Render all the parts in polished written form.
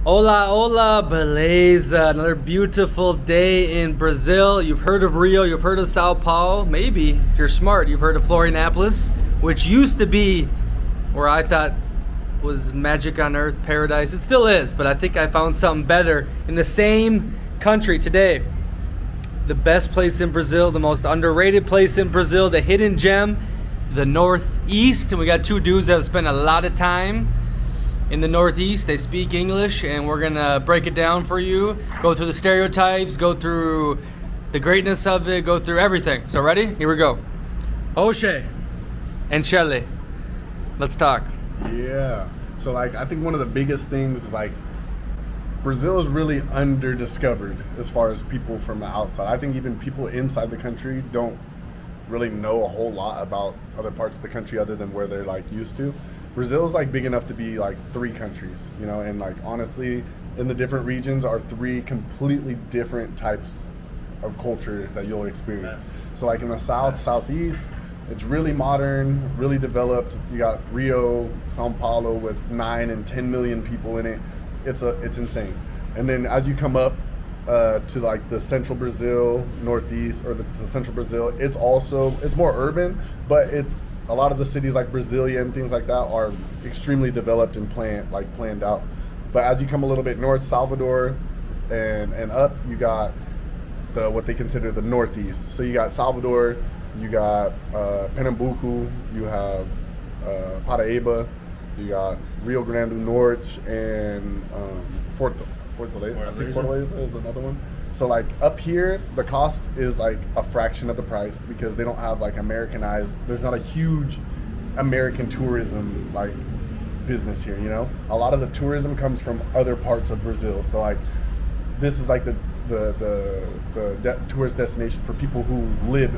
Hola, hola, beleza. Another beautiful day in Brazil. You've heard of Rio, you've heard of Sao Paulo. Maybe, if you're smart, you've heard of Florianopolis, which used to be where I thought was magic on earth, paradise. It still is, but I think I found something better in the same country today. The best place in Brazil, the most underrated place in Brazil, the hidden gem, the Northeast. And we got two dudes that have spent a lot of time in the Northeast. They speak English, and we're gonna break it down for you, go through the stereotypes, go through the greatness of it, go through everything. So ready? Here we go. Oshay and Shelly, let's talk. Yeah. So I think one of the biggest things is Brazil is really underdiscovered as far as people from the outside. I think even people inside the country don't really know a whole lot about other parts of the country other than where they're used to. Brazil is big enough to be three countries, and honestly, in the different regions are three completely different types of culture that you'll experience. So in the southeast, it's really modern, really developed. You got Rio, Sao Paulo with 9 and 10 million people in it. It's insane. And then as you come up to the central Brazil, northeast, or the central Brazil, it's more urban, but it's a lot of the cities like Brasilia and things like that are extremely developed and planned out. But as you come a little bit north, Salvador and up, you got what they consider the northeast. So you got Salvador, you got Pernambuco, you have Paraíba, you got Rio Grande do Norte, and Fortaleza. I think Fortaleza is another one. So up here, the cost is a fraction of the price because they don't have Americanized. There's not a huge American tourism business here. A lot of the tourism comes from other parts of Brazil. So this is the tourist destination for people who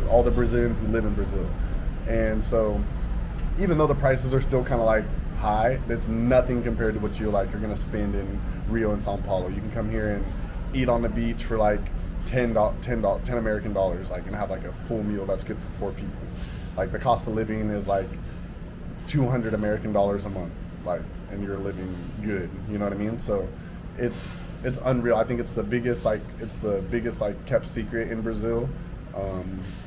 all the Brazilians who live in Brazil. And so even though the prices are still kind of high, it's nothing compared to what you're going to spend in Rio and Sao Paulo. You can come here and eat on the beach for $10 American dollars, and have a full meal that's good for 4 people. The cost of living is $200 American dollars a month, and you're living good. You know what I mean? So it's unreal. I think it's the biggest kept secret in Brazil.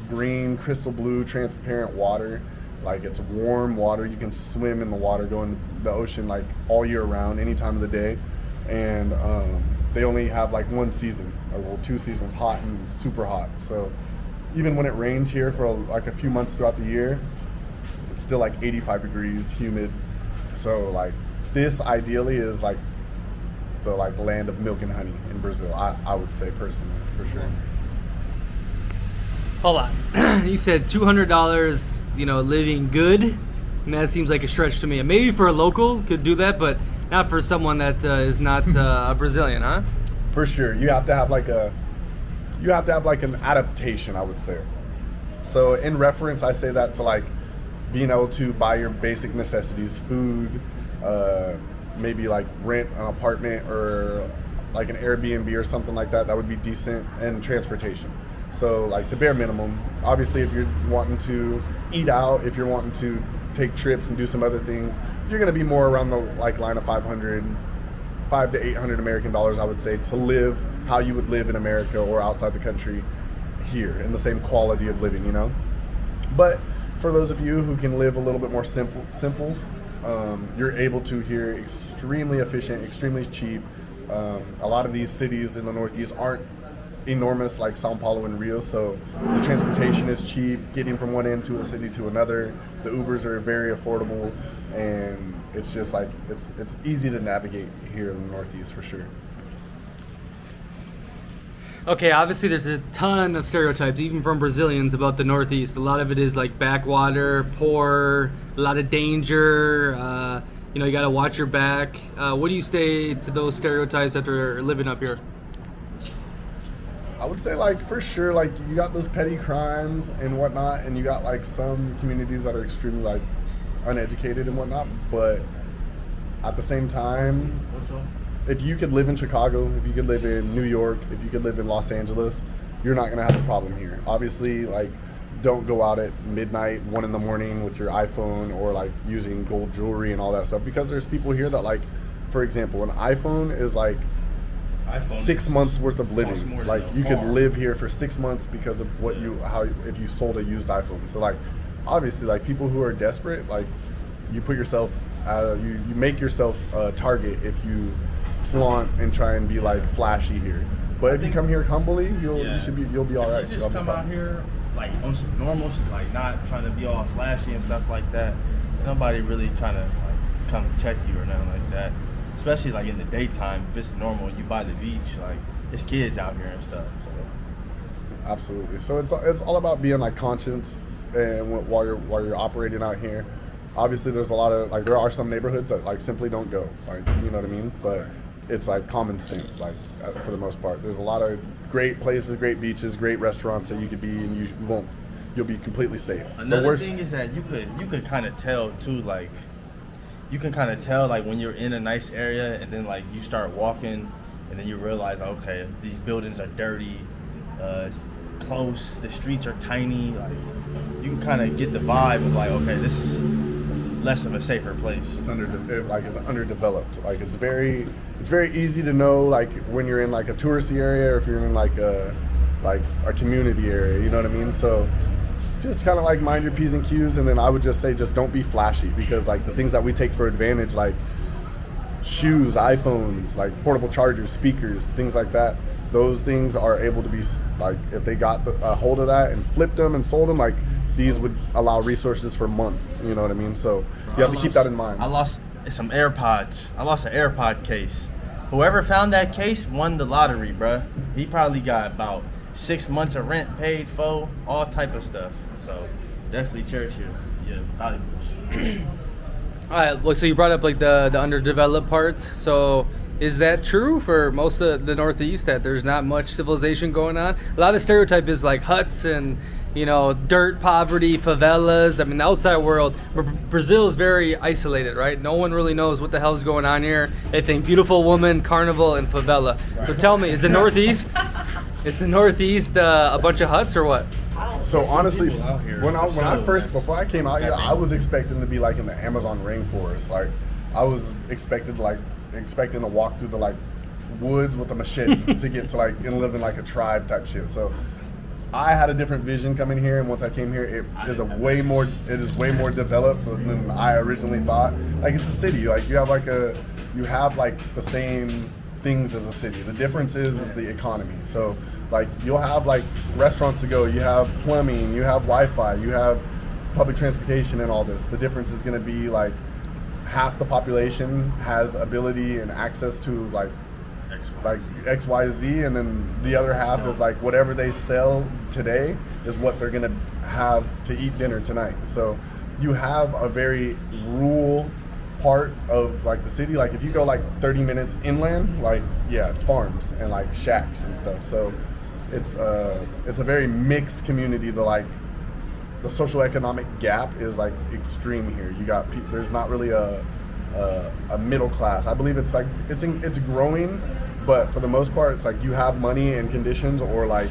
Green, crystal blue, transparent water. It's warm water. You can swim in the water, go in the ocean all year round, any time of the day. And they only have one season, or 2 seasons, hot and super hot. So even when it rains here for a few months throughout the year, it's still 85 degrees, humid. So this ideally is the land of milk and honey in Brazil. I would say personally, for sure. Hold on. You said $200, living good, and that seems like a stretch to me. Maybe for a local could do that, but not for someone that is not a Brazilian, huh? For sure, you have to have an adaptation, I would say. So in reference, I say that to being able to buy your basic necessities, food, maybe rent an apartment or an Airbnb or something like that. That would be decent, and transportation. So the bare minimum. Obviously, if you're wanting to eat out, if you're wanting to take trips and do some other things, you're going to be more around the line of $500 to $800 American dollars, I would say, to live how you would live in America or outside the country here, in the same quality of living, But for those of you who can live a little bit more simple, you're able to here extremely efficient, extremely cheap. A lot of these cities in the Northeast aren't enormous like Sao Paulo and Rio, so the transportation is cheap, getting from one end to a city to another. The Ubers are very affordable, and it's just it's easy to navigate here in the Northeast for sure. Okay, obviously there's a ton of stereotypes, even from Brazilians, about the Northeast. A lot of it is backwater, poor, a lot of danger, you gotta watch your back. What do you say to those stereotypes after living up here? I would say for sure, you got those petty crimes and whatnot, and you got some communities that are extremely uneducated and whatnot, but at the same time, if you could live in Chicago, if you could live in New York, if you could live in Los Angeles, you're not gonna have a problem here. Obviously, don't go out at midnight, 1 in the morning with your iPhone or using gold jewelry and all that stuff, because there's people here that for example, an iPhone is like iPhone 6 months worth of costs more living. than Like a you could car. live here for 6 months because of what if you sold a used iPhone. So like obviously like people who are desperate, like you put yourself you make yourself a target if you flaunt and try and be like flashy here. But if you come here humbly, you'll be all right. If you just come out here like on some normal, like not trying to be all flashy and stuff like that. Nobody really trying to like come check you or nothing like that. Especially like in the daytime, if it's normal, you by the beach, like there's kids out here and stuff. So Absolutely. So it's all about being like conscious and while you're operating out here. Obviously, there's a lot of like there are some neighborhoods that like simply don't go, like you know what I mean. But it's like common sense, like for the most part. There's a lot of great places, great beaches, great restaurants that you could be, and you'll be completely safe. another thing is that you could kind of tell too, like you can kind of tell like when you're in a nice area and then like you start walking and then you realize, okay, these buildings are dirty, it's close, the streets are tiny, like you can kind of get the vibe of like, okay, this is less of a safer place. It's underdeveloped. Like it's very easy to know like when you're in like a touristy area or if you're in like a community area, you know what I mean? So just kind of like mind your P's and Q's, and then I would just say just don't be flashy, because like the things that we take for advantage, like shoes, iPhones, like portable chargers, speakers, things like that, those things are able to be like, if they got a hold of that and flipped them and sold them, like these would allow resources for months, you know what I mean? So you have to keep that in mind. I lost some AirPods. I lost an AirPod case. Whoever found that case won the lottery, bruh. He probably got about 6 months of rent paid for, all type of stuff. So definitely cherish your valuables. All right, well, so you brought up like the underdeveloped parts. So is that true for most of the Northeast, that there's not much civilization going on? A lot of the stereotype is like huts and, you know, dirt, poverty, favelas. I mean, the outside world, Brazil is very isolated, right? No one really knows what the hell's going on here. They think beautiful woman, carnival, and favela. So tell me, is the Northeast a bunch of huts or what? So honestly, people out here when I for first sure. before I came out here, I was expecting to be like in the Amazon rainforest. Like I was expecting to walk through the like woods with a machete to get to like and live in like a tribe type shit. So I had a different vision coming here, and once I came here, it is way more developed than I originally thought. Like it's a city. Like you have like the same things as a city. The difference is the economy. So like you'll have like restaurants to go, you have plumbing, you have Wi-Fi, you have public transportation and all this. The difference is going to be like half the population has ability and access to like X, Y, Z, and then the other half is like whatever they sell today is what they're going to have to eat dinner tonight. So you have a very rural part of like the city. Like if you go like 30 minutes inland, like yeah, it's farms and like shacks and stuff. So it's a very mixed community. The social economic gap is like extreme here. You got there's not really a middle class. I believe it's like it's growing, but for the most part, it's like you have money and conditions, or like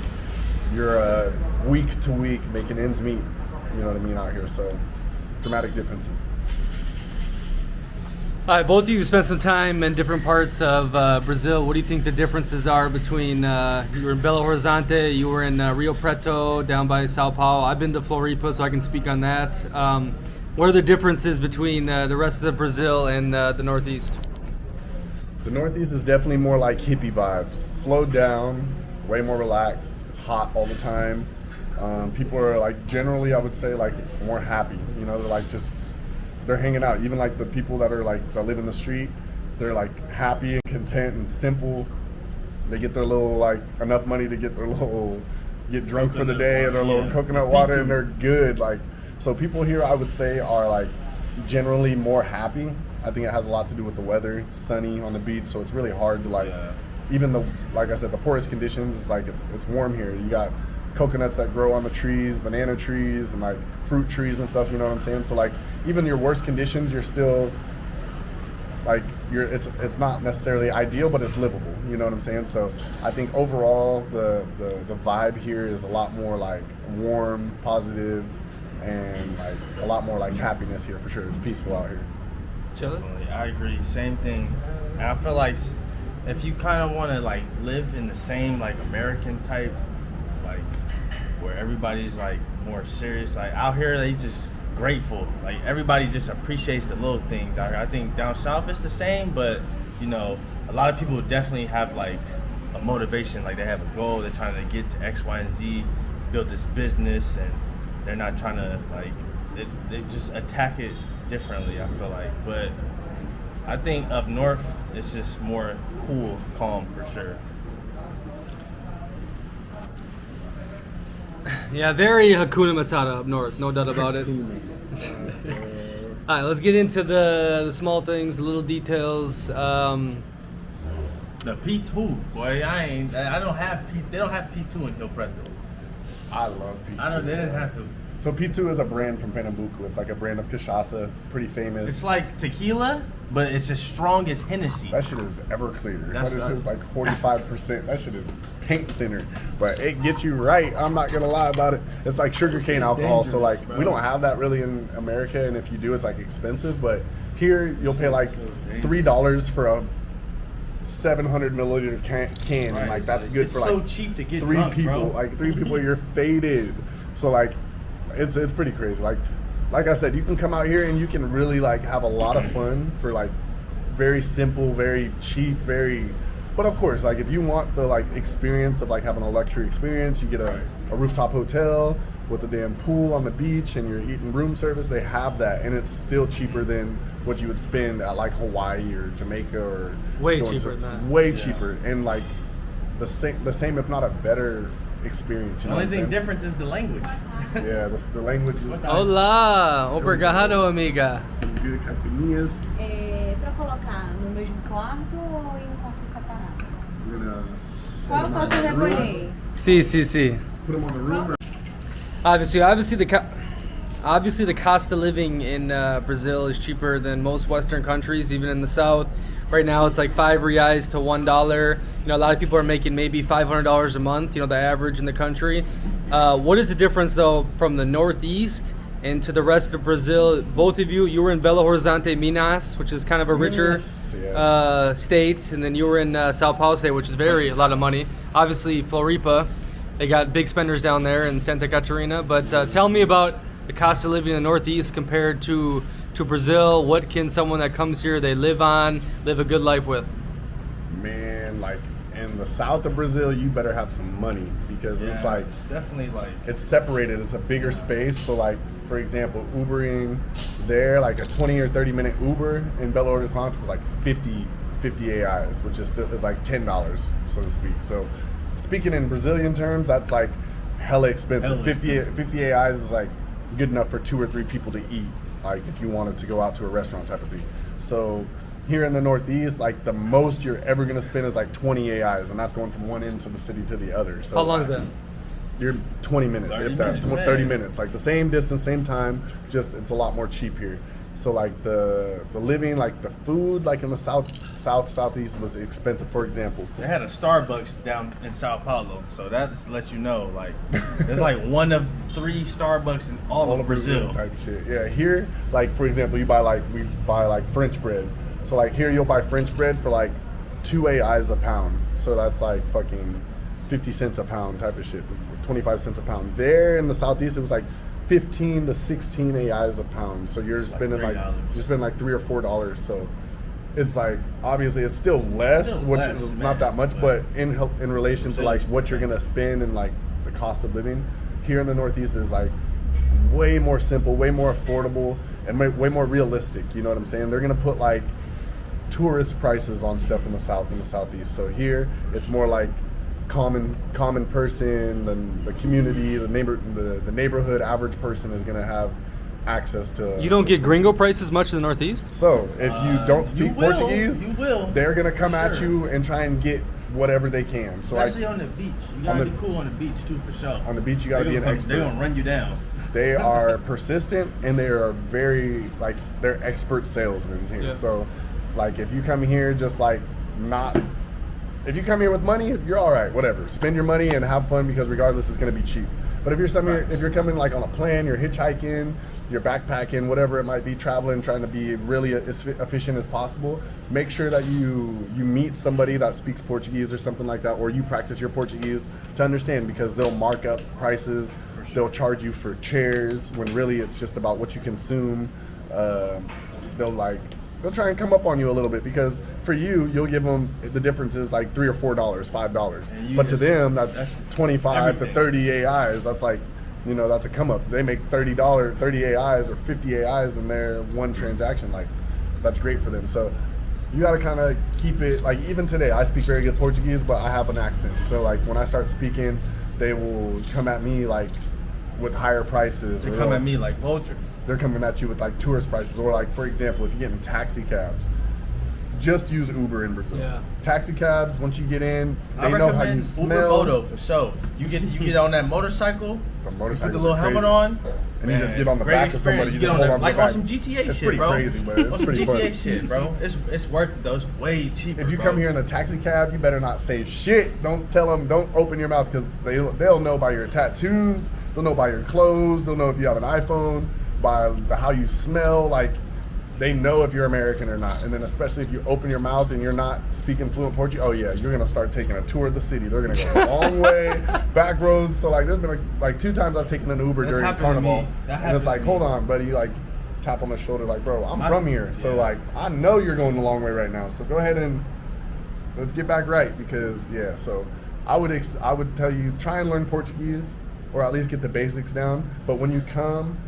you're week to week making ends meet. You know what I mean out here. So dramatic differences. All right, both of you spent some time in different parts of Brazil. What do you think the differences are between, you were in Belo Horizonte, you were in Rio Preto, down by Sao Paulo. I've been to Floripa, so I can speak on that. What are the differences between the rest of the Brazil and the Northeast? The Northeast is definitely more like hippie vibes. Slowed down, way more relaxed. It's hot all the time. People are like generally, I would say, like more happy. You know, they're hanging out. Even like the people that live in the street, they're like happy and content and simple. They get their little like enough money to get drunk for the day and their little coconut water, and they're good. Like, so people here, I would say, are like generally more happy. I think it has a lot to do with the weather. It's sunny on the beach, so it's really hard to even like I said, the poorest conditions, it's like it's warm here. You got coconuts that grow on the trees, banana trees, and like fruit trees and stuff, you know what I'm saying? So like even your worst conditions, you're still like it's not necessarily ideal, but it's livable, you know what I'm saying? So I think overall the vibe here is a lot more like warm, positive, and like a lot more like happiness here for sure. It's peaceful out here. Shelly? I agree. Same thing. And I feel like if you kind of want to like live in the same like American type, like where everybody's like more serious, like out here they just grateful. Like everybody just appreciates the little things out here. I think down south it's the same, but you know, a lot of people definitely have like a motivation, like they have a goal, they're trying to get to X, Y, and Z, build this business, and they're not trying to like, they just attack it differently, I feel like. But I think up north it's just more cool, calm for sure. Yeah, very Hakuna Matata up north, no doubt about it. All right, let's get into the small things, the little details. The P2, boy, I don't have P. They don't have P2 in Hill Preto. I love P2. They didn't have to. So P2 is a brand from Pernambuco. It's like a brand of cachaça, pretty famous. It's like tequila, but it's as strong as Hennessy. That shit is Everclear. That's That is like 45%. That shit is paint thinner, but it gets you right. I'm not gonna lie about it. It's like sugarcane alcohol. So like we don't have that really in America, and if you do, it's like expensive. But here you'll pay like $3 for a 700 milliliter can, and like that's good it's for so like cheap to get three drunk, people. bro. Like 3 people, you're faded. So like it's pretty crazy. Like I said, you can come out here and you can really like have a lot of fun for like very simple, very cheap, but of course, like if you want the like experience of like having a luxury experience, you get a rooftop hotel with a damn pool on the beach and you're eating room service. They have that, and it's still cheaper than what you would spend at like Hawaii or Jamaica or Way cheaper than that. Way cheaper, and like the same if not a better experience. You The know only what thing I'm saying? difference is the language. Yeah, the language is Hola, obrigado, amiga. some good caipirinhas. Pra colocar no mesmo quarto ou em um quarto separado? We're gonna Qual eu posso recolher? Sí. put them on the room. Obviously, the cost of living in Brazil is cheaper than most Western countries, even in the South. Right now, it's like 5 reais to $1. You know, a lot of people are making maybe $500 a month. You know, the average in the country. What is the difference though from the Northeast and to the rest of Brazil? Both of you were in Belo Horizonte, Minas, which is kind of a richer state, and then you were in Sao Paulo State, which is a lot of money. Obviously, Floripa, they got big spenders down there in Santa Catarina. But tell me about the cost of living in the Northeast compared to Brazil. What can someone that comes here, they live a good life with? Man, like in the south of Brazil, you better have some money because it's like it's definitely like it's separated. It's a bigger space. So like for example, Ubering there, like a 20 or 30 minute Uber in Belo Horizonte was like 50 AIs, which is still is like $10, so to speak. So speaking in Brazilian terms, that's like hella expensive. 50 AIs is like good enough for 2 or 3 people to eat, like if you wanted to go out to a restaurant type of thing. So here in the Northeast, like the most you're ever gonna spend is like 20 AIs, and that's going from one end of the city to the other. So How long is that? You're 20 minutes, 30 if that, minutes, 30 man. minutes, like the same distance, same time, just it's a lot more cheap here. So like the living, like the food, like in the southeast was expensive. For example, they had a Starbucks down in Sao Paulo, so that just lets you know like there's like one of 3 Starbucks in all of Brazil. type shit. Yeah, here, like for example, we buy like French bread. So like here, you'll buy French bread for like 2 AIs a pound. So that's like fucking 50 cents a pound type of shit, 25 cents a pound. There in the southeast, it was like 15 to 16 AIs a pound. So you're spending like $3 or $4. So it's like obviously it's still less, which is not that much, but in relation to like what you're gonna spend and like the cost of living here in the Northeast is like way more simple, way more affordable, and way more realistic. You know what I'm saying? They're gonna put like tourist prices on stuff in the South and the Southeast. So here it's more like common person, the community, the neighborhood average person is gonna have access to. You don't get gringo prices much in the Northeast? So if you don't speak Portuguese, you will. They're gonna come at you and try and get whatever they can. So especially like on the beach, you gotta be cool on the beach too, for sure. on the beach, you gotta be an expert. They're gonna run you down. They are persistent and they are very like they're expert salesmen here. Yeah. So like if you come here just like if you come here with money, you're all right, whatever. Spend your money and have fun because regardless it's going to be cheap. But if you're coming like on a plan, you're hitchhiking, you're backpacking, whatever it might be, traveling, trying to be really as efficient as possible, make sure that you meet somebody that speaks Portuguese or something like that, or you practice your Portuguese to understand, because they'll mark up prices, they'll charge you for chairs when really it's just about what you consume. They'll try and come up on you a little bit, because for you'll give them, the difference is like $3 or $4, $5. But to them, that's 25 to 30 AIs. That's like, that's a come up. They make $30, 30 AIs or 50 AIs in their one transaction. Like, that's great for them. So you got to kind of keep it, like, even today, I speak very good Portuguese, but I have an accent. So like when I start speaking, they will come at me like with higher prices. They come at me like vultures. They're coming at you with like tourist prices, or like, for example, if you get in taxi cabs, just use Uber in Brazil. Yeah. Taxi cabs, once you get in, I they know how you recommend smell. Uber Moto for sure. You get on that motorcycle, The you motorcycles put the little are helmet crazy. on, And you just get on the great back of somebody. experience. You get just on hold the, on like the on back. some GTA It's shit, pretty bro. crazy, but it's on some pretty GTA fun. shit, bro. It's worth it though. It's way cheaper. If you bro. come here in a taxi cab, you better not say shit. Don't tell them. Don't open your mouth, because they'll know by your tattoos. They'll know by your clothes. They'll know if you have an iPhone, by how you smell. Like, they know if you're American or not. And then especially if you open your mouth and you're not speaking fluent Portuguese, oh yeah, you're gonna start taking a tour of the city. They're gonna go a long way, back roads. So like, there's been like 2 times I've taken an Uber That's during happened to Carnival, me. That and it's happened like, to hold me. on, buddy, like tap on the shoulder, like, bro, I'm from here, so like, I know you're going the long way right now. So go ahead and let's get back right, because yeah. So I would tell you, try and learn Portuguese, or at least get the basics down. But when you come,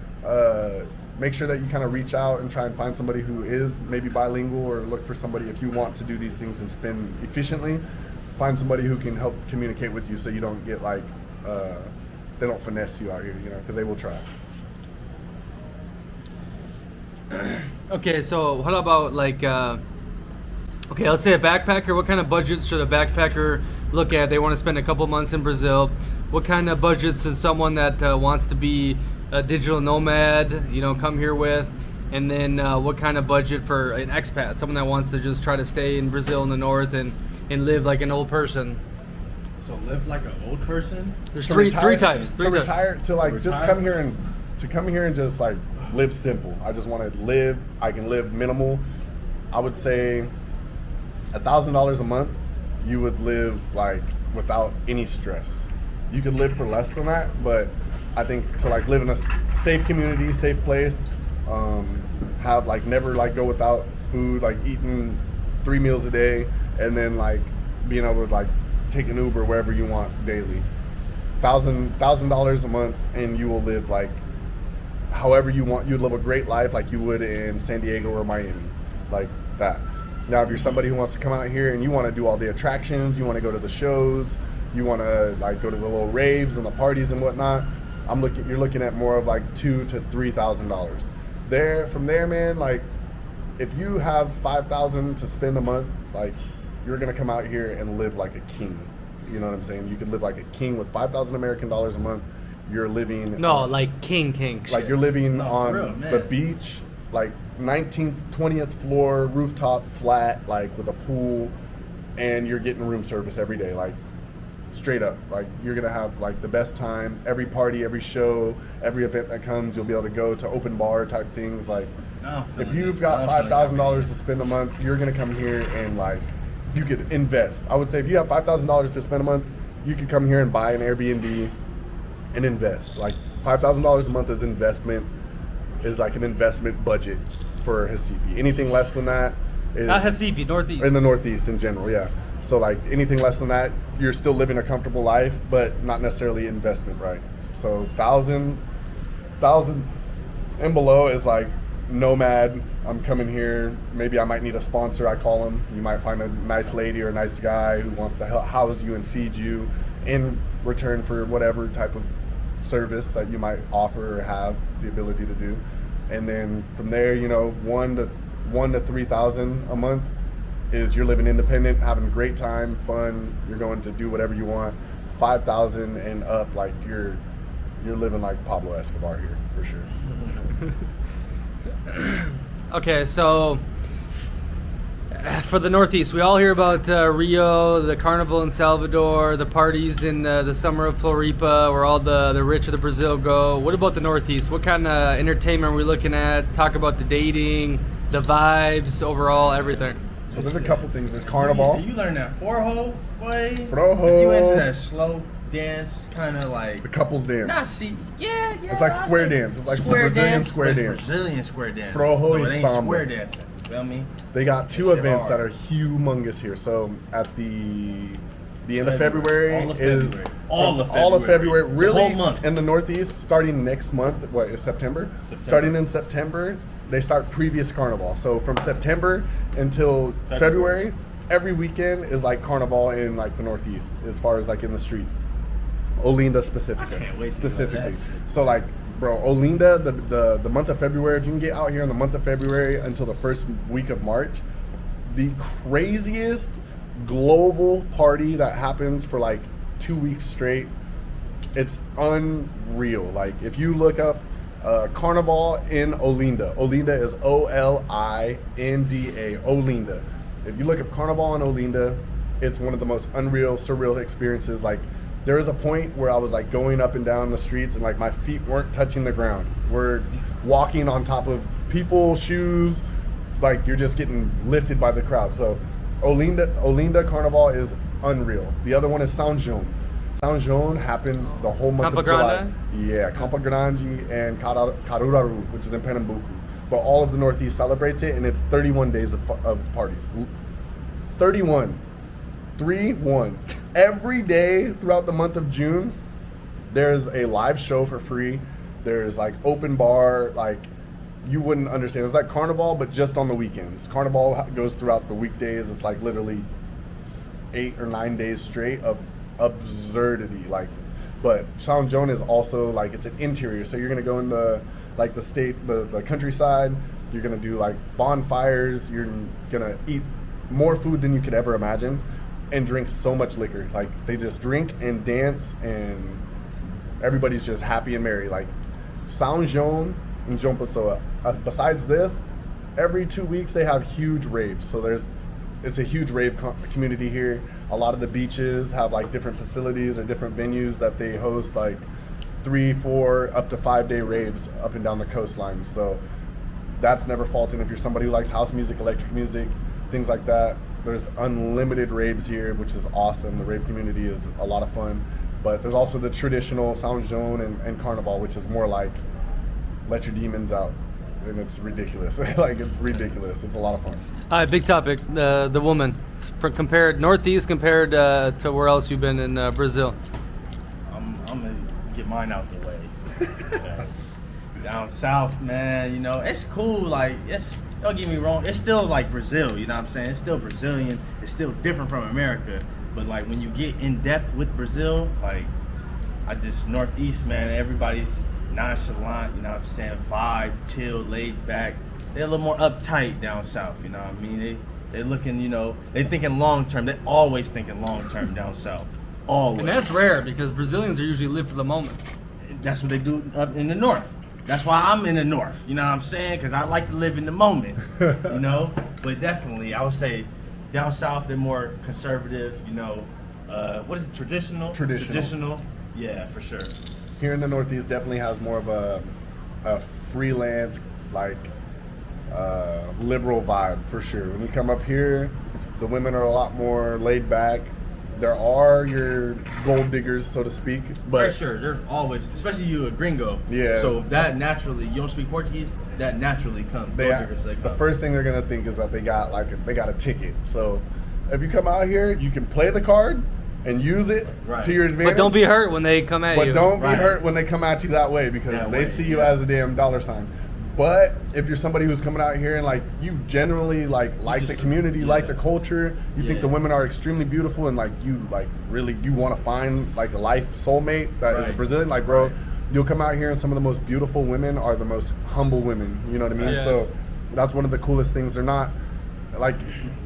make sure that you kind of reach out and try and find somebody who is maybe bilingual, or look for somebody, if you want to do these things and spend efficiently, find somebody who can help communicate with you, so you don't get like, they don't finesse you out here, because they will try. Okay, so what about like, okay, let's say a backpacker. What kind of budget should a backpacker look at? They want to spend a couple months in Brazil. What kind of budgets is someone that wants to be a digital nomad, come here with? And then what kind of budget for an expat, someone that wants to just try to stay in Brazil in the north and live like an old person? So live like an old person. There's To three retire- types. To retire, to like just Retire? come here and just like live simple. I just want to live. I can live minimal. I would say $1,000 a month. You would live like without any stress. You could live for less than that, but I think to like live in a safe community, safe place, have like never like go without food, like eating 3 meals a day, and then like being able to like take an Uber wherever you want daily. $1,000 a month, and you will live like however you want. You'd live a great life like you would in San Diego or Miami, like that. Now, if you're somebody who wants to come out here and you want to do all the attractions, you want to go to the shows, you want to like go to the little raves and the parties and whatnot, you're looking at more of like $2,000 to $3,000. From there, man, like if you have $5,000 to spend a month, like you're gonna come out here and live like a king. You know what I'm saying? You could live like a king with 5,000 American dollars a month. You're living like king like shit. you're living No, on for real, man. the beach, like 19th, 20th floor, rooftop flat, like with a pool, and you're getting room service every day, like straight up. Like you're gonna have like the best time. Every party, every show, every event that comes, you'll be able to go to open bar type things. Like if you've got $5,000 to spend a month, you're gonna come here and like you could invest. I would say if you have $5,000 to spend a month, you could come here and buy an Airbnb and invest. Like $5,000 a month is like an investment budget for Recife. Anything less than that is Not Recife, Northeast. in the Northeast in general, yeah. So like anything less than that, you're still living a comfortable life, but not necessarily investment, right? So 1,000 and below is like nomad. I'm coming here. Maybe I might need a sponsor. I call them. You might find a nice lady or a nice guy who wants to house you and feed you in return for whatever type of service that you might offer or have the ability to do. And then from there, $1,000 to $3,000 a month is you're living independent, having a great time, fun. You're going to do whatever you want. 5,000 and up, like you're living like Pablo Escobar here for sure. Okay, so for the Northeast, we all hear about Rio, the carnival in Salvador, the parties in the summer of Floripa, where all the rich of the Brazil go. What about the Northeast? What kind of entertainment are we looking at? Talk about the dating, the vibes, overall, everything. So there's a couple things. There's carnival. You learn that forró, boy. Forró. If you into that slow dance, kind of like The couples dance. Not see, yeah. It's like I'll square say dance. It's like square Brazilian dance, square but it's dance. Brazilian square dance. Forró So e it ain't samba. square dancing. You feel me? They got two That shit events that hard. are humongous here. So at the end of February. February All of is February. All of all of February. February. Really, The whole month. in the Northeast, starting next month. What is September? September. Starting in September, they start previous carnival. So from September until February, every weekend is like carnival in like the Northeast, as far as like in the streets. Olinda specifically. I can't wait to do specifically. that shit. So like, bro, Olinda, the month of February, if you can get out here in the month of February until the first week of March, the craziest global party that happens for like 2 weeks straight. It's unreal. Like if you look up Carnival in Olinda, Olinda is Olinda, Olinda. If you look up Carnival in Olinda, it's one of the most unreal, surreal experiences. Like there was a point where I was like going up and down the streets and like my feet weren't touching the ground. We're walking on top of people's shoes, like you're just getting lifted by the crowd. So Olinda Carnival is unreal. The other one is São João. São João happens the whole month Campo of July. Grande? Yeah, Campo Grande and Caruaru, which is in Pernambuco. But all of the Northeast celebrates it, and it's 31 days of parties. 31. 3-1. Every day throughout the month of June, there's a live show for free. There's like open bar, like you wouldn't understand. It's like Carnival, but just on the weekends. Carnival goes throughout the weekdays. It's like literally 8 or 9 days straight of absurdity. Like, but São João is also like, it's an interior. So you're gonna go in the like the state, the countryside. You're gonna do like bonfires. You're gonna eat more food than you could ever imagine, and drink so much liquor. Like they just drink and dance, and everybody's just happy and merry. Like São João and João Pessoa. Besides this, every 2 weeks they have huge raves. So it's a huge rave community here. A lot of the beaches have like different facilities or different venues that they host like 3, 4, up to 5 day raves up and down the coastline. So that's never faulting if you're somebody who likes house music, electric music, things like that. There's unlimited raves here, which is awesome. The rave community is a lot of fun. But there's also the traditional São João and Carnival, which is more like let your demons out. And it's ridiculous. Like it's ridiculous. It's a lot of fun. All right, big topic, the woman. Compared Northeast compared to where else you've been in Brazil. I'm gonna get mine out the way. Because down south, man, you know, it's cool. Like, don't get me wrong, it's still like Brazil. You know what I'm saying? It's still Brazilian. It's still different from America. But like when you get in depth with Brazil, like Northeast, man, everybody's nonchalant. You know what I'm saying? Vibe, chill, laid back. They're a little more uptight down south. You know what I mean? They looking, you know, they thinking long term. They always thinking long term down south. Always. And that's rare because Brazilians are usually live for the moment. That's what they do up in the north. That's why I'm in the north. You know what I'm saying? Because I like to live in the moment. You know? But definitely, I would say down south they're more conservative. You know, what is it? Traditional. Traditional. Yeah, for sure. Here in the Northeast, definitely has more of a freelance, like liberal vibe for sure. When you come up here, the women are a lot more laid back. There are your gold diggers, so to speak, but for sure, there's always, especially you a gringo. Yeah. So that naturally, you don't speak Portuguese. That naturally comes. The first thing they're gonna think is that they got a ticket. So if you come out here, you can play the card and use it to your advantage. But don't be hurt when they come at you. But don't be hurt when they come at you that way because they see you as a damn dollar sign. But if you're somebody who's coming out here and like you generally like the community, like the culture, you think the women are extremely beautiful and like you like really you want to find like a life soulmate that is a Brazilian, like bro, you'll come out here and some of the most beautiful women are the most humble women. You know what I mean? Yes. So that's one of the coolest things. They're not like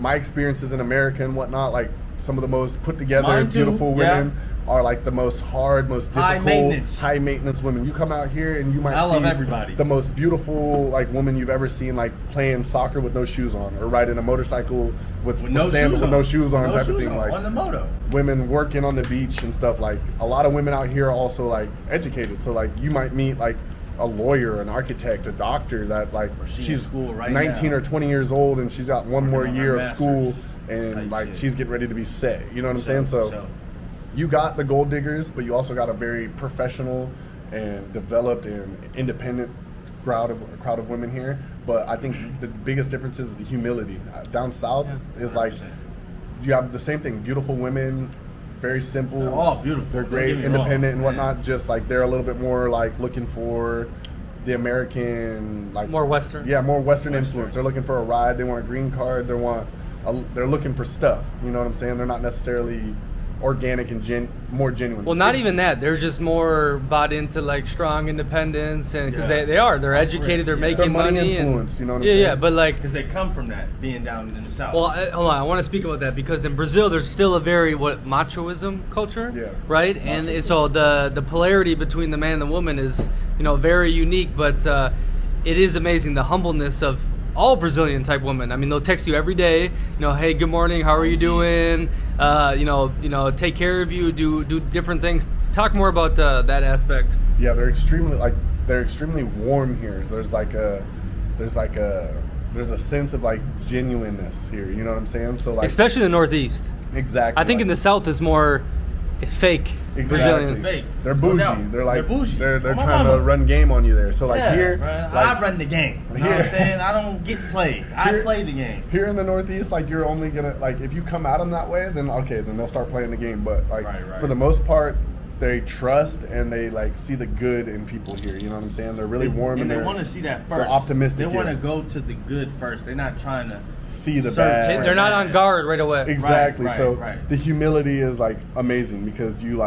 my experiences in America and whatnot. Like some of the most put together, Mine too, beautiful women are like the most hard, most difficult, high maintenance women. You come out here and you might see love everybody. The most beautiful like woman you've ever seen, like playing soccer with no shoes on, or riding a motorcycle with no sandals with no shoes on, type of thing. On, like on the moto. Women working on the beach and stuff. Like a lot of women out here are also like educated. So like you might meet like a lawyer, an architect, a doctor that like she's in school right 19 now. or 20 years old and she's got one more on year her of school master's and type like shit. she's getting ready to be set. You know what I'm saying? So you got the gold diggers, but you also got a very professional and developed and independent crowd of women here. But I think the biggest difference is the humility. Down south is like 100%. you have the same thing. Beautiful women, very simple. They're all beautiful. They're Don't great, get me wrong, independent and man. whatnot. Just like they're a little bit more like looking for the American, like More Western. Yeah, more Western influence. They're looking for a ride. They want a green card. They're looking for stuff. You know what I'm saying? They're not necessarily organic and more genuine. Well, not even that. They're just more bought into like strong independence, and because they're educated, they're making money influence. You know what I'm yeah, saying? yeah. But like, Because they come from that, being down in the South. well, hold on. I want to speak about that because in Brazil, there's still a very machoism culture, Yeah. right? And so the polarity between the man and the woman is very unique, but it is amazing the humbleness of all Brazilian type women. I mean, they'll text you every day. Hey, good morning. How are you doing? Take care of you. Do different things. Talk more about that aspect. Yeah, they're extremely warm here. There's a sense of like genuineness here. You know what I'm saying? So like, Especially in the Northeast. exactly. I think in the South is more fake Brazilian. Fake. They're No bougie. doubt. They're like They're bougie. They're Oh, my trying to mama. run game on you there. So like Yeah, here, man, like, I run the game. You know what I'm saying? I don't get played. I play the game. Here in the Northeast, like you're only gonna like if you come at them that way, then okay, then they'll start playing the game. But like Right. for the most part, they trust and they like see the good in people here. You know what I'm saying? They're really warm and and they want to see that first. they're optimistic, They want to yeah. go to the good first. They're not trying to see the search. bad. They're not on guard right away. Exactly. Right, so right. the humility is like amazing because you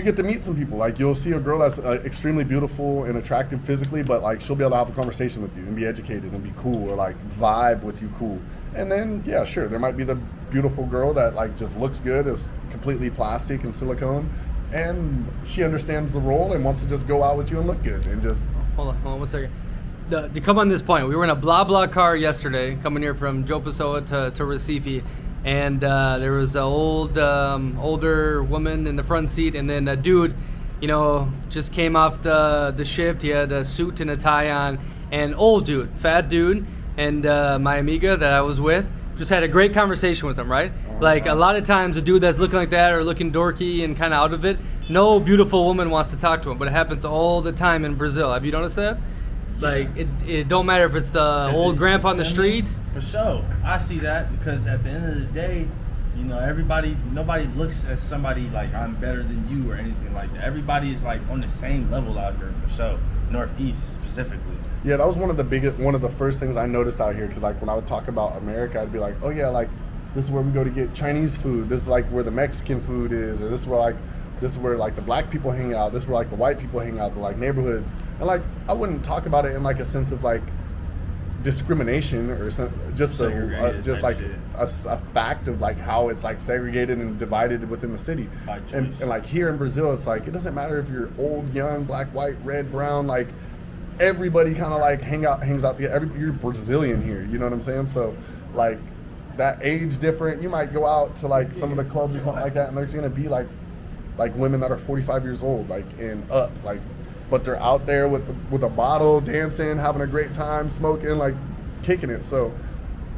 get to meet some people. Like you'll see a girl that's extremely beautiful and attractive physically, but like she'll be able to have a conversation with you and be educated and be cool or like vibe with you cool. And then yeah, sure, there might be the beautiful girl that like just looks good, is completely plastic and silicone, and she understands the role and wants to just go out with you and look good and just Hold on 1 second. To come on this point, we were in a blah blah car yesterday, coming here from João Pessoa to Recife, and there was an older woman in the front seat, and then a dude, just came off the shift. He had a suit and a tie on, and old dude, fat dude, and my amiga that I was with just had a great conversation with him, right? Like a lot of times a dude that's looking like that or looking dorky and kind of out of it, no beautiful woman wants to talk to him, but it happens all the time in Brazil. Have you noticed that? Like it don't matter if it's the old grandpa on the street. For sure, I see that because at the end of the day, nobody looks at somebody like I'm better than you or anything like that. Everybody's like on the same level out here for sure. Northeast specifically. yeah, that was one of the first things I noticed out here because like when I would talk about America, I'd be like, oh yeah, like this is where we go to get Chinese food. This is like where the Mexican food is, or this is where like the black people hang out. This is where like the white people hang out, the like neighborhoods. And like I wouldn't talk about it in like a sense of like discrimination or just Segregated just type like shit. a fact of like how it's like segregated and divided within the city. By choice. And like here in Brazil, it's like it doesn't matter if you're old, young, black, white, red, brown, like everybody kind of like hangs out together. You're Brazilian here, you know what I'm saying? So like that age different, you might go out to like some of the clubs or something like that, and there's gonna be like women that are 45 years old, like and up, like, but they're out there with a bottle, dancing, having a great time, smoking, like kicking it. So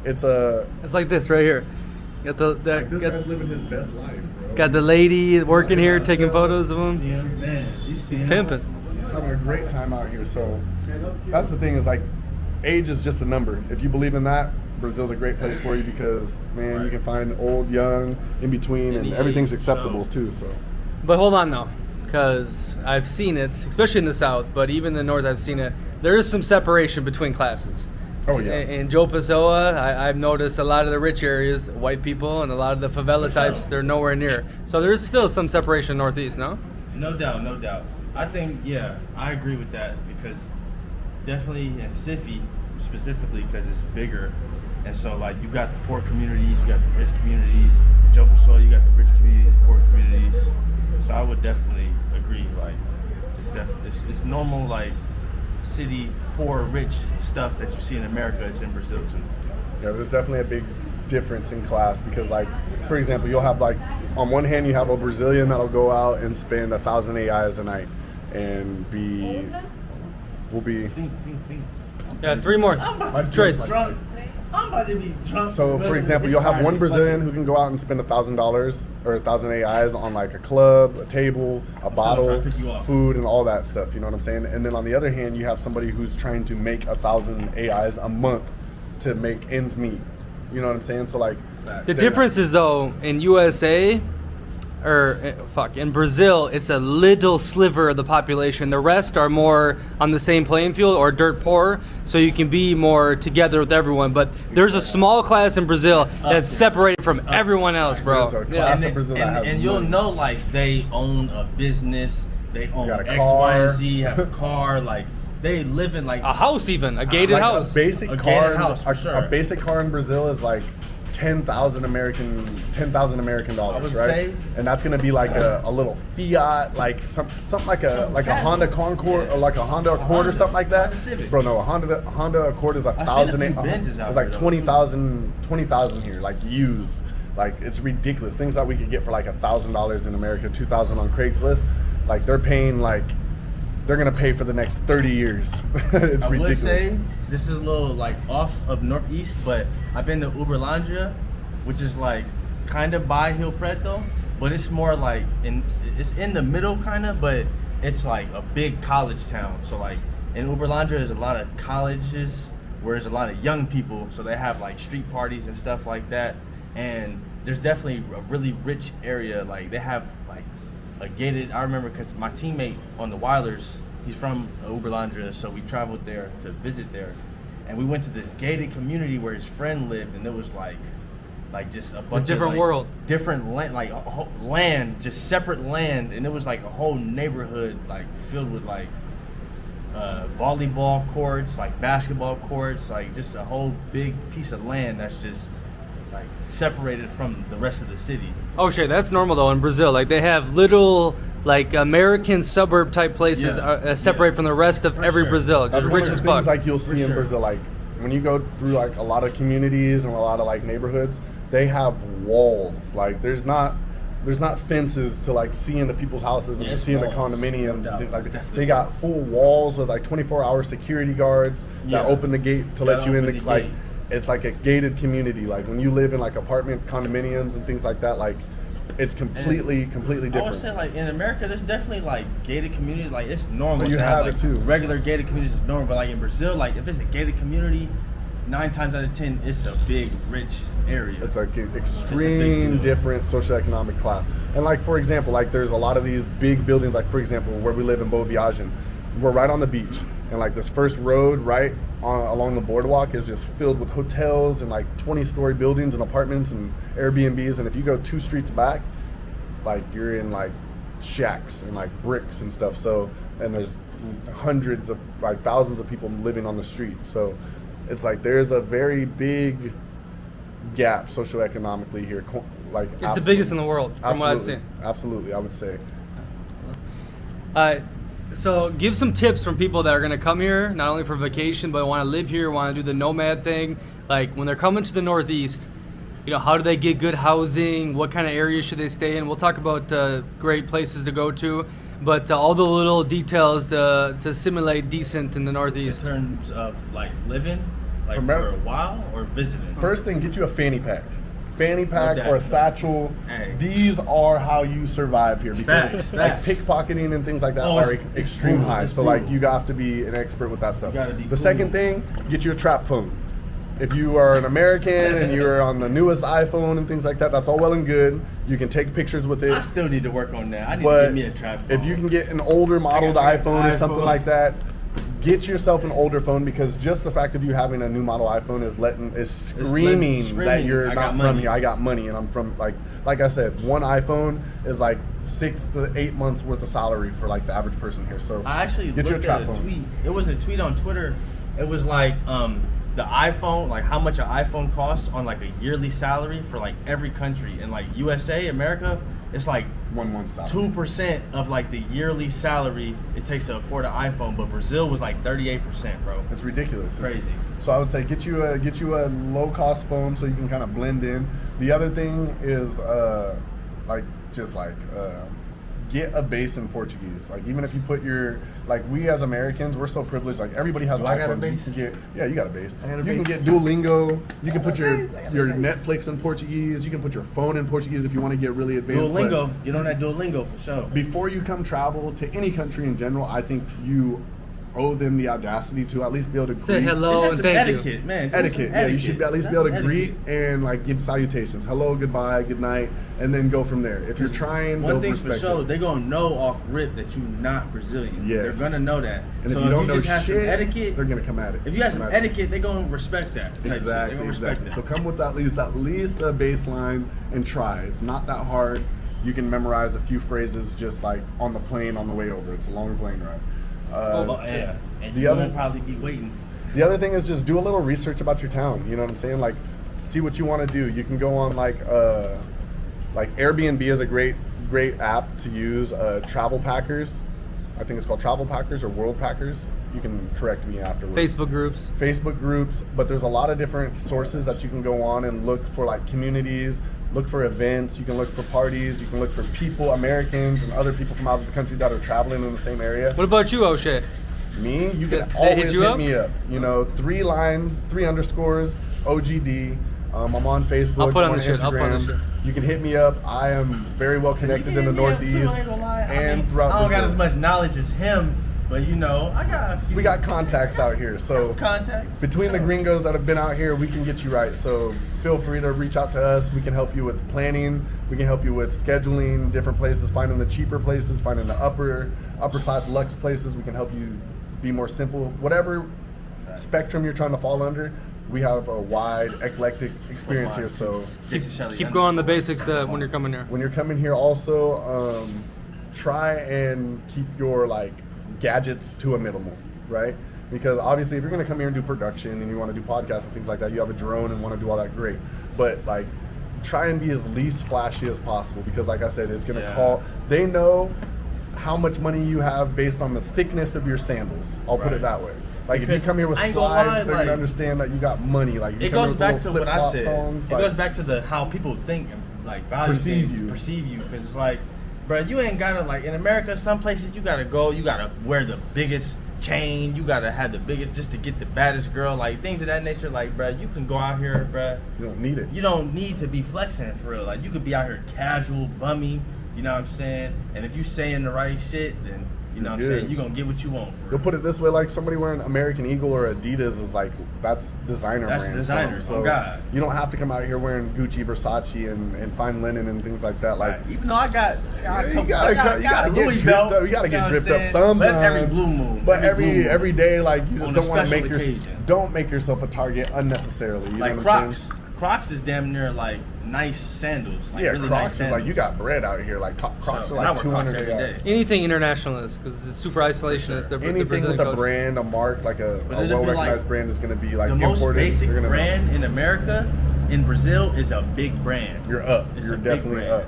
it's like this right here. Got this guy's living his best life, bro. got the lady working here taking photos of him. Yeah, man, He's pimping. Having a great time out here. So that's the thing is like age is just a number. If you believe in that, Brazil's a great place for you because man, you can find old, young, in between, and everything's acceptable too. So. But hold on though, because I've seen it, especially in the South, but even in the North I've seen it. There is some separation between classes. Oh, yeah. In João Pessoa, I've noticed a lot of the rich areas, white people, and a lot of the favela types, they're nowhere near. So there's still some separation in Northeast, no? No doubt. I think, yeah, I agree with that because definitely in Recife, specifically because it's bigger And so like you got the poor communities, you got the rich communities. In Joe Pessoa, you got the rich communities, poor communities. So I would definitely agree. Like it's normal like city poor rich stuff that you see in America. It's in Brazil too. Yeah, there's definitely a big difference in class because, like, for example, you'll have like on one hand you have a Brazilian that'll go out and spend 1,000 AIs a night and will be. Yeah, 3 more. Trace. I'm about to be drunk. So, for example, you'll have one Brazilian who can go out and spend $1,000 or 1,000 AIs on like a club, a table, a bottle, food, and all that stuff. You know what I'm saying? And then on the other hand, you have somebody who's trying to make 1,000 AIs a month to make ends meet. You know what I'm saying? So like, the difference is though in USA. In Brazil, it's a little sliver of the population. The rest are more on the same playing field or dirt poor, so you can be more together with everyone. But there's a small class in Brazil that's separated from everyone else, bro. And you'll know, like, they own a business, they own X, car. Y, and Z, have a car, like, they live in, like... A house even, a gated house. A basic a car, gated house, for sure. A basic car in Brazil is like $10,000 American dollars, right? Say, and that's gonna be like a little Fiat, like something like a Honda Concord or like a Honda Accord or something like that. Bro, no, a Honda Accord is it's like 20,000 here, like used. Like it's ridiculous. Things that we could get for like $1,000 in America, 2,000 on Craigslist. Like they're paying they're gonna pay for the next 30 years. It's ridiculous. I would say this is a little like off of Northeast, but I've been to Uberlândia, which is like kind of by Rio Preto, but it's more like it's in the middle kind of, but it's like a big college town. So like in Uberlândia, there's a lot of colleges where there's a lot of young people, so they have like street parties and stuff like that. And there's definitely a really rich area. Like they have like a gated. I remember because my teammate on the Wilders, he's from Uberlândia, so we traveled there to visit there, and we went to this gated community where his friend lived, and it was like just a bunch different of world, different land, like a whole land, just separate land, and it was like a whole neighborhood like filled with like volleyball courts, like basketball courts, like just a whole big piece of land that's just like separated from the rest of the city. Oh shit, that's normal though in Brazil. Like they have little like American suburb type places separate from the rest of every Brazil. Just rich as fuck. Things like you'll see in Brazil, like when you go through like a lot of communities and a lot of like neighborhoods, they have walls. Like there's not fences to like see into people's houses and see into condominiums and things like that. They got full walls with like 24-hour security guards that open the gate to let you in. Like it's like a gated community. Like when you live in like apartment condominiums and things like that, like it's completely different. I would say like in America, there's definitely like gated communities. Like it's normal. But you to have like, it too. Regular gated communities is normal, but like in Brazil, like if it's a gated community, 9 times out of 10, it's a big, rich area. It's like an extreme different socioeconomic class. And like, for example, like there's a lot of these big buildings, like for example, where we live in Boa Viagem, we're right on the beach. And like this first road right along the boardwalk is just filled with hotels and like 20-story buildings and apartments and Airbnbs. And if you go 2 streets back, like you're in like shacks and like bricks and stuff. So, and there's hundreds of like thousands of people living on the street. So it's like there's a very big gap socioeconomically here. Like it's the biggest in the world, from what I've seen. Absolutely, I would say. So give some tips from people that are going to come here, not only for vacation, but want to live here, want to do the nomad thing. Like when they're coming to the Northeast, you know, how do they get good housing? What kind of areas should they stay in? We'll talk about great places to go to, but all the little details to simulate decent in the Northeast. In terms of like living, like for a while, or visiting? First thing, get you a fanny pack. Fanny pack or a satchel. Hey. These are how you survive here because like pickpocketing and things like that are extreme high. So like you have to be an expert with that stuff. The second thing, get you a trap phone. If you are an American and you're on the newest iPhone and things like that, that's all well and good. You can take pictures with it. I still need to work on that. I need to get me a trap phone. If you can get an older modeled iPhone or something like that, get yourself an older phone because just the fact of you having a new model iPhone is screaming that you're not from here. I got money and I'm from like I said, one iPhone is like 6 to 8 months worth of salary for like the average person here. So I actually get looked your trap at a phone. tweet. It was a tweet on Twitter. It was like the iPhone, like how much an iPhone costs on like a yearly salary for like every country. In like USA, America, it's like 2% of like the yearly salary it takes to afford an iPhone, but Brazil was like 38%, bro. It's ridiculous. It's crazy. So I would say get you a low cost phone so you can kind of blend in. The other thing is get a base in Portuguese. Like even if you put your, like we as Americans, we're so privileged. Like everybody has I got a iPhones. base? You can get, you got a base. I got a You base. can get Duolingo. You can put your Netflix in Portuguese. You can put your phone in Portuguese if you want to get really advanced. Duolingo, get on that Duolingo for sure. Before you come travel to any country in general, I think you owe them the audacity to at least be able to Say greet. hello and Just thank have some you. etiquette, man. Just Etiquette, some yeah, you should at least be That's able to some greet etiquette. and like give salutations, hello, goodbye, good night, and then go from there. If you're trying, One they'll thing's for respect sure, it. they're gonna know off rip that you're not Brazilian. Yes. They're gonna know that. And so if you don't know just have shit, some etiquette, they're gonna come at it. if you have some Come at it. etiquette, they're gonna respect that. type shit. They're Exactly, gonna respect exactly. that. So come with at least a baseline and try. It's not that hard. You can memorize a few phrases just like on the plane on the way over. It's a long plane ride. Yeah. And the you're other- gonna probably be waiting. The other thing is just do a little research about your town. You know what I'm saying? Like, see what you want to do. You can go on like Airbnb is a great app to use. Travel Packers, I think it's called Travel Packers or World Packers. You can correct me afterwards. Facebook groups, But there's a lot of different sources that you can go on and look for like communities, look for events. You can look for parties. You can look for people, Americans and other people from out of the country that are traveling in the same area. What about you, Oshay? Me, you They can hit always you hit up? me up. You know, 3 lines, 3 underscores, OGD. I'm on Facebook. I'll put I'm on the shit. I'll put on the Instagram. shit. You can hit me up. I am very well connected in the Northeast and throughout I don't got Brazil. as much knowledge as him, but you know, I got a few. We got contacts out here, so contacts. between the gringos that have been out here, we can get you right. So feel free to reach out to us. We can help you with planning. We can help you with scheduling different places, finding the cheaper places, finding the upper class luxe places. We can help you be more simple. Whatever spectrum you're trying to fall under, we have a wide, eclectic experience here. So Keep going the basics that when you're coming here. when you're coming here, also try and keep your like gadgets to a minimal, right? Because obviously, if you're going to come here and do production and you want to do podcasts and things like that, you have a drone and want to do all that, great. But like, try and be as least flashy as possible because, like I said, it's going to call. They know how much money you have based on the thickness of your sandals. I'll put it that way. Like if you come here with I ain't gonna lie, slides, they're like, gonna understand that you got money. Like if you It come goes here with back little to what I flip-flop said. thongs, It like, goes back to the how people think and like value Perceive things, you. perceive you, because it's like, bro, you ain't gotta like in America. Some places you gotta go, you gotta wear the biggest chain, you gotta have the biggest just to get the baddest girl, like things of that nature. Like, bro, you can go out here, bro. you don't need it. You don't need to be flexing for real. Like, you could be out here casual, bummy. You know what I'm saying? And if you saying the right shit, then you know what I'm You're saying. good. You gonna get what you want. For You'll real. put it this way, like somebody wearing American Eagle or Adidas is like, that's designer That's brand. designer, So oh God. you don't have to come out here wearing Gucci, Versace, and fine linen and things like that. Like, Right. Even though I got you gotta get Louis dripped belt, up. You gotta get know what dripped I'm up saying? sometimes. But every blue moon. But blue moon. every day, like you just On a don't want to special make your occasion. don't make yourself a target unnecessarily. You Like know what I'm Crocs. saying? Crocs is damn near like nice sandals. Like Yeah, really Crocs nice is sandals. like you got bread out here. Like Crocs So, are and I like wear Crocs 200 every day. yards. Anything internationalist because it's super isolationist. The Anything Brazilian with a culture. brand, a mark, like a But it'll be well-recognized like brand is going to be like the most imported. basic You're gonna know. brand in America, in Brazil, is a big brand. You're up. It's You're a big definitely brand. up.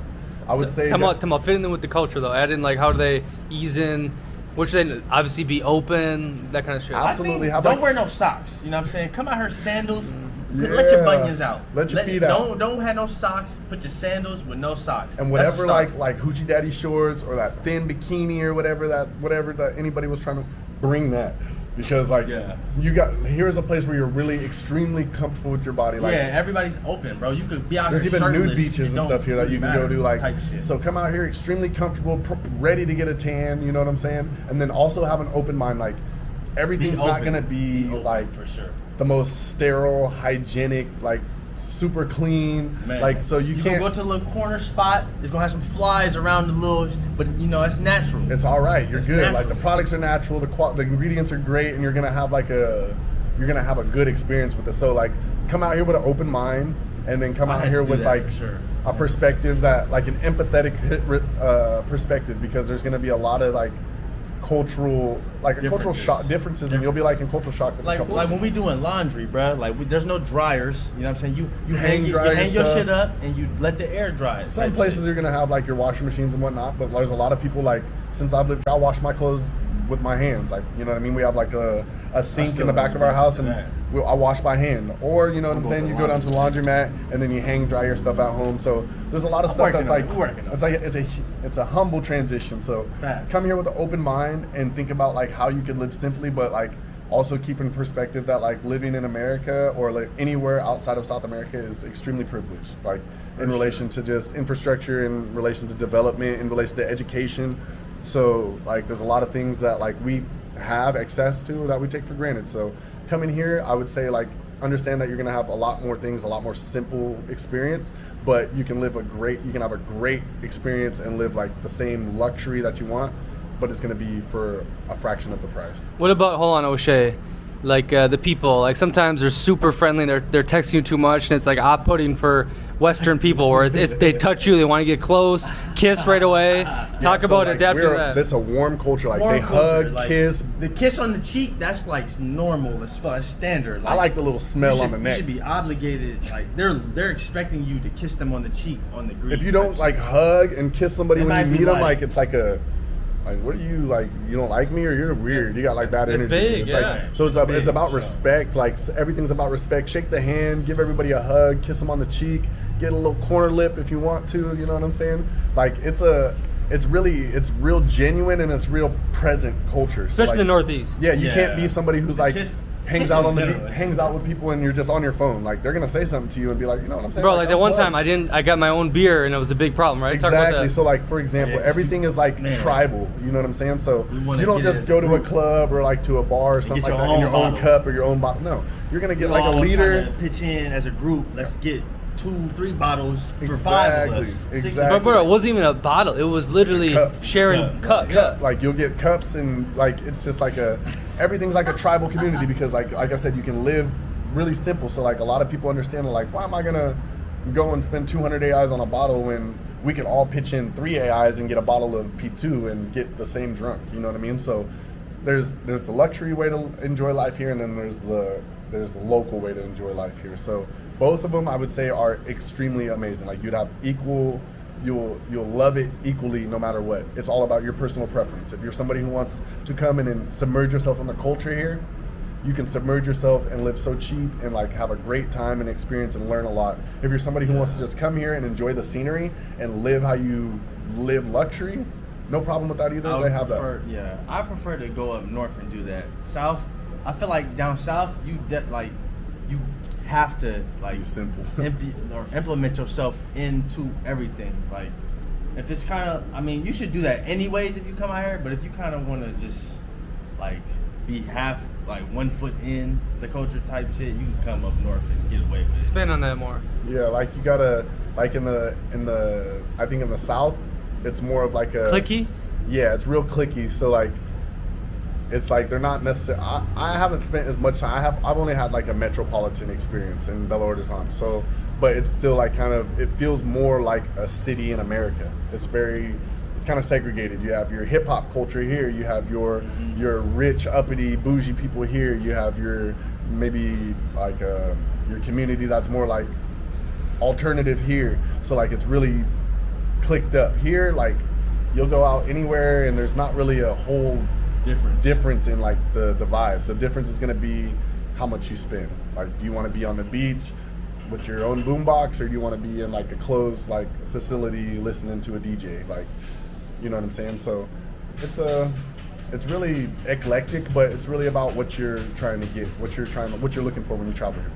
I would say Talking that- about fitting in with the culture though. Add in like how do they ease in? What should they obviously be open? That kind of shit. Absolutely. I How think, don't about- wear no socks. You know what I'm saying? Come out here sandals. Let your Yeah. bunions out. Let your feet out. Don't have no socks. Put your sandals with no socks. And That's whatever a start. like hoochie daddy shorts or that thin bikini or whatever that anybody was trying to bring that. Because like Yeah. here's a place where you're really extremely comfortable with your body. Like yeah, everybody's open, bro. You could be out there's here even nude shirtless. beaches It and don't stuff here that really you can go matter do. Like type shit. so, come out here extremely comfortable, ready to get a tan. You know what I'm saying? And then also have an open mind. Like everything's Be not open. gonna be Be open, like for sure. the most sterile, hygienic, like super clean. Man. Like so you can can't. go to a little corner spot. It's gonna have some flies around the little, but you know it's natural. It's all right. You're It's good. natural. Like the products are natural. The ingredients are great, and you're gonna have a good experience with it. So like, come out here with an open mind, and then come I out had here to do with that like for sure. a perspective that like an empathetic perspective, because there's gonna be a lot of like cultural shock differences, and you'll be like in cultural shock. in a Like couple like of when we doing laundry, bro. Like there's no dryers. You know what I'm saying? You hang hang dry your stuff. shit up and you let the air dry it. Some type places shit. you're gonna have like your washing machines and whatnot, but there's a lot of people like since I've lived, I wash my clothes with my hands. Like you know what I mean. We have like a sink still in the back of our remember house, and that. I wash by hand. Or you know what I'm go saying. to You the go down to the laundromat and then you hang dry your stuff at home. So there's a lot of stuff that's like it's a humble transition. So Facts. come here with an open mind and think about like how you could live simply, but like also keep in perspective that like living in America or like anywhere outside of South America is extremely privileged. Like in relation to just infrastructure, in relation to development, in relation to education. So like there's a lot of things that like we have access to that we take for granted. So coming here, I would say like understand that you're gonna have a lot more things, a lot more simple experience, but you can have a great experience and live like the same luxury that you want, but it's gonna be for a fraction of the price. What about, hold on, Oshay, like the people, like sometimes they're super friendly, they're texting you too much, and it's like off-putting for Western people, where if they touch you, they want to get close, kiss right away. Talk about like, adapting to that. That's a warm culture. Like Warm they culture, hug, like, kiss. The kiss on the cheek, that's like normal as far as standard. I like the little smell on the You neck. should be obligated. Like they're expecting you to kiss them on the cheek on the green. If you don't like hug and kiss somebody It when might you be meet them, like- like it's like a like what are you like? You don't like me or you're weird? You got like bad It's energy. big, It's yeah. like so it's big, about so. respect. Like everything's about respect. Shake the hand, give everybody a hug, kiss them on the cheek, get a little corner lip if you want to. You know what I'm saying? Like it's real genuine and it's real present culture. So, Especially like, in the Northeast. Yeah, you Yeah. can't be somebody who's like kiss hangs in out on the general. hangs out with people and you're just on your phone. Like they're gonna say something to you and be like, you know what I'm saying? Bro, like that one unplug. time I got my own beer and it was a big problem, right? Talk about Exactly. that. So, like for example, Yeah, 'cause everything is like man. tribal. You know what I'm saying? So We wanna you don't get it just as go a to a group. club or like to a bar or something get like your that in your own own bottle. cup or your own bottle. No, you're gonna get We like a all leader. trying to pitch in as a group. Let's get 2-3 bottles for 5 of us. Exactly, 6 exactly. But bro, it wasn't even a bottle. It was literally Cup. sharing Cup. cup. Like you'll get cups and like it's just like everything's like a tribal community because like I said, you can live really simple. So like a lot of people understand like why am I gonna go and spend 200 AIs on a bottle when we could all pitch in 3 AIs and get a bottle of P2 and get the same drunk. You know what I mean? So there's the luxury way to enjoy life here, and then there's the local way to enjoy life here. So both of them I would say are extremely amazing. Like you'd have equal. You'll love it equally no matter what. It's all about your personal preference. If you're somebody who wants to come in and submerge yourself in the culture here, you can submerge yourself and live so cheap and like have a great time and experience and learn a lot. If you're somebody who wants to just come here and enjoy the scenery and live how you live luxury, no problem with that either. I They would have prefer, that. Yeah, I prefer to go up north and do that. South, I feel like down south, you have to like Be simple. implement yourself into everything. Like, if it's kind of, I mean, you should do that anyways if you come out here. But if you kind of want to just like be half like 1 foot in the culture type shit, you can come up north and get away with it. Expand on that more. Yeah, like you gotta like in the I think in the South, it's more of like a Clicky? Yeah, it's real clicky. So like, it's like they're not necessarily. I haven't spent as much time. I've only had like a metropolitan experience in Belo Horizonte. So, but it's still like kind of. It feels more like a city in America. It's kind of segregated. You have your hip hop culture here. You have your rich, uppity, bougie people here. You have your maybe like your community that's more like alternative here. So like it's really clicked up here. Like you'll go out anywhere and there's not really a whole difference in like the vibe. The difference is going to be how much you spend. Like, do you want to be on the beach with your own boombox, or do you want to be in like a closed like facility listening to a DJ? Like, you know what I'm saying? So it's really eclectic, but it's really about what you're trying to get, what you're looking for when you travel here.